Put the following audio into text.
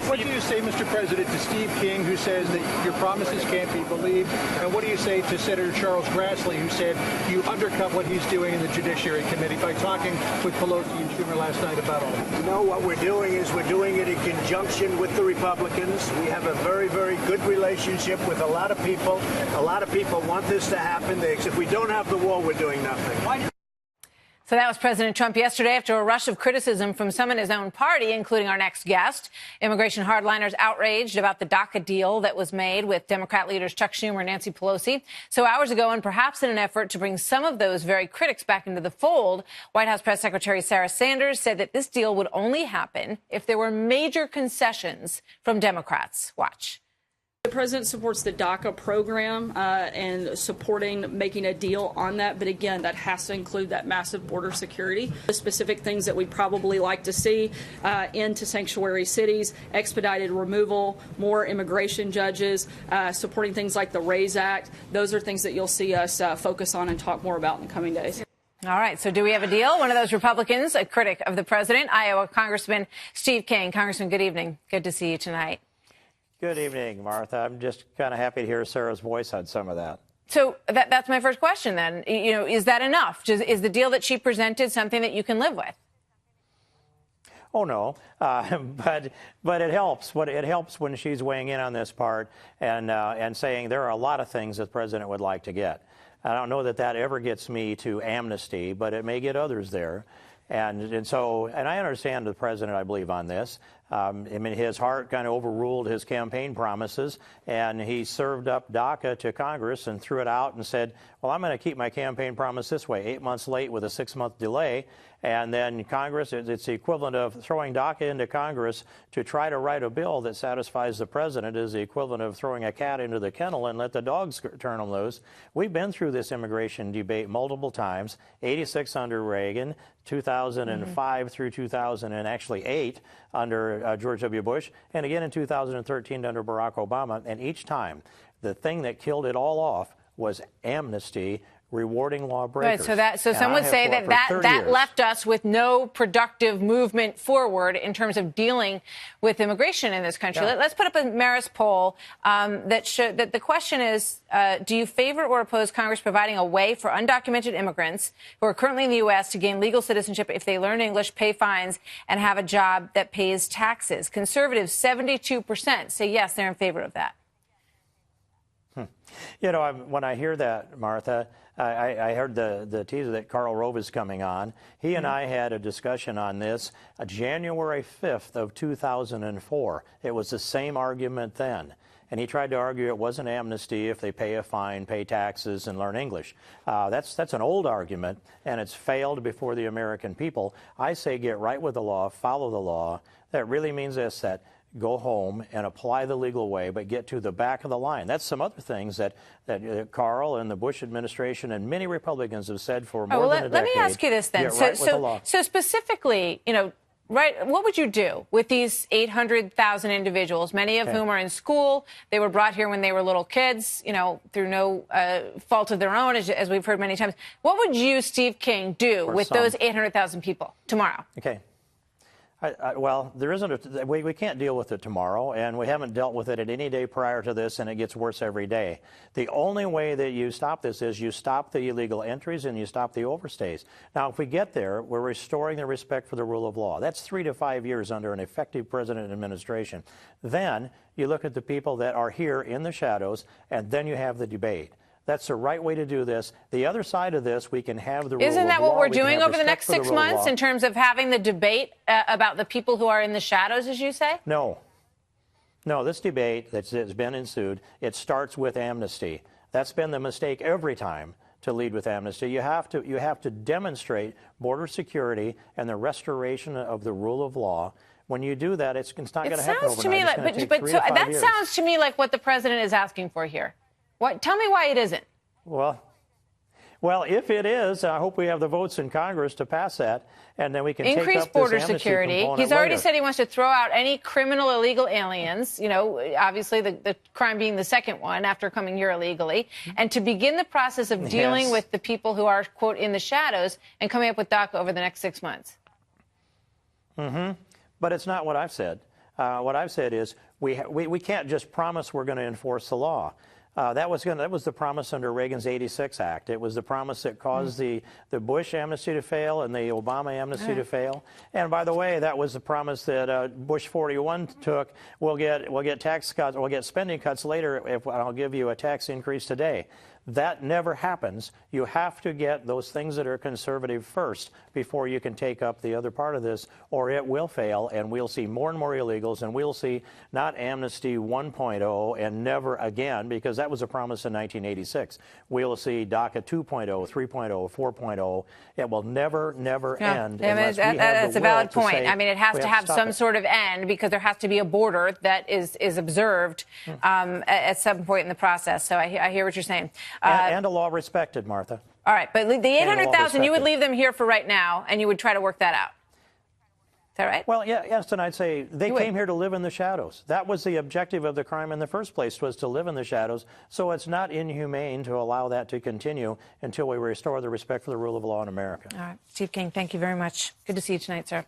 What do you say, Mr. President, to Steve King, who says that your promises can't be believed? And what do you say to Senator Charles Grassley, who said you undercut what he's doing in the Judiciary Committee by talking with Pelosi and Schumer last night about all this? You know, what we're doing is we're doing it in conjunction with the Republicans. We have a very, very good relationship with a lot of people. A lot of people want this to happen. If we don't have the wall, we're doing nothing. So that was President Trump yesterday after a rush of criticism from some in his own party, including our next guest. Immigration hardliners outraged about the DACA deal that was made with Democrat leaders Chuck Schumer and Nancy Pelosi. So hours ago, and perhaps in an effort to bring some of those very critics back into the fold, White House Press Secretary Sarah Sanders said that this deal would only happen if there were major concessions from Democrats. Watch. The president supports the DACA program and supporting making a deal on that. But again, that has to include that massive border security. The specific things that we'd probably like to see into sanctuary cities, expedited removal, more immigration judges, supporting things like the RAISE Act. Those are things that you'll see us focus on and talk more about in the coming days. All right. So do we have a deal? One of those Republicans, a critic of the president, Iowa Congressman Steve King. Congressman, good evening. Good to see you tonight. Good evening, Martha. I'm just kind of happy to hear Sarah's voice on some of that. So that's my first question then. You know, is that enough? Is the deal that she presented something that you can live with? Oh, no, but it helps. It helps when she's weighing in on this part and saying there are a lot of things that the president would like to get. I don't know that ever gets me to amnesty, but it may get others there. And I understand the president, I believe, on this. I mean, his heart kind of overruled his campaign promises, and he served up DACA to Congress and threw it out and said, well, I'm going to keep my campaign promise this way, 8 months late with a 6-month delay. And then Congress, it's the equivalent of throwing DACA into Congress to try to write a bill that satisfies the president is the equivalent of throwing a cat into the kennel and let the dogs turn them loose. We've been through this immigration debate multiple times, 86 under Reagan, 2005 through 2008 under George W. Bush, and again in 2013 under Barack Obama. And each time, the thing that killed it all off was amnesty, rewarding lawbreakers. Right, so some would say that left us with no productive movement forward in terms of dealing with immigration in this country. Yeah. Let's put up a Marist poll that the question is, do you favor or oppose Congress providing a way for undocumented immigrants who are currently in the U.S. to gain legal citizenship if they learn English, pay fines, and have a job that pays taxes? Conservatives, 72% say yes, they're in favor of that. You know, when I hear that, Martha, I heard the teaser that Karl Rove is coming on. He and I had a discussion on this January 5th of 2004. It was the same argument then. And he tried to argue it wasn't amnesty if they pay a fine, pay taxes, and learn English. That's an old argument, and it's failed before the American people. I say get right with the law, follow the law. That really means this, that go home and apply the legal way, but get to the back of the line. That's some other things that Carl and the Bush administration and many Republicans have said for more than a decade. Let me ask you this then. So specifically, you know, right, what would you do with these 800,000 individuals, many of whom are in school? They were brought here when they were little kids, you know, through no fault of their own, as we've heard many times. What would you, Steve King, do with those 800,000 people tomorrow? Okay. Well, there isn't we can't deal with it tomorrow, and we haven't dealt with it at any day prior to this, and it gets worse every day. The only way that you stop this is you stop the illegal entries and you stop the overstays. Now, if we get there, we're restoring the respect for the rule of law. That's 3 to 5 years under an effective president and administration. Then you look at the people that are here in the shadows, and then you have the debate. That's the right way to do this. The other side of this, we can have the rule of law. Isn't that what we're doing over the next 6 months in terms of having the debate about the people who are in the shadows, as you say? No. No, this debate that's been ensued, it starts with amnesty. That's been the mistake every time to lead with amnesty. You have to demonstrate border security and the restoration of the rule of law. When you do that, it's not going to happen overnight. That sounds to me like what the president is asking for here. Tell me why it isn't. Well, if it is, I hope we have the votes in Congress to pass that, and then we can increase border security. He's already said he wants to throw out any criminal illegal aliens, you know, obviously the crime being the second one after coming here illegally, and to begin the process of dealing with the people who are, quote, in the shadows and coming up with DACA over the next 6 months. But it's not what I've said. What I've said is we can't just promise we're going to enforce the law. That was the promise under Reagan's '86 Act. It was the promise that caused the Bush amnesty to fail and the Obama amnesty to fail. And by the way, that was the promise that Bush 41 took. We'll get tax cuts, we'll get spending cuts later if I'll give you a tax increase today. That never happens. You have to get those things that are conservative first before you can take up the other part of this, or it will fail, and we'll see more and more illegals, and we'll see not amnesty 1.0 and never again, because that was a promise in 1986. We'll see DACA 2.0, 3.0, 4.0. It will never end. That's a valid point. I mean, it has to have some sort of end, because there has to be a border that is observed at some point in the process. So I hear what you're saying. And a law respected, Martha. All right, but the 800,000, you would leave them here for right now, and you would try to work that out. Is that right? Well, yes, and I'd say they came here to live in the shadows. That was the objective of the crime in the first place, was to live in the shadows. So it's not inhumane to allow that to continue until we restore the respect for the rule of law in America. All right, Steve King, thank you very much. Good to see you tonight, sir.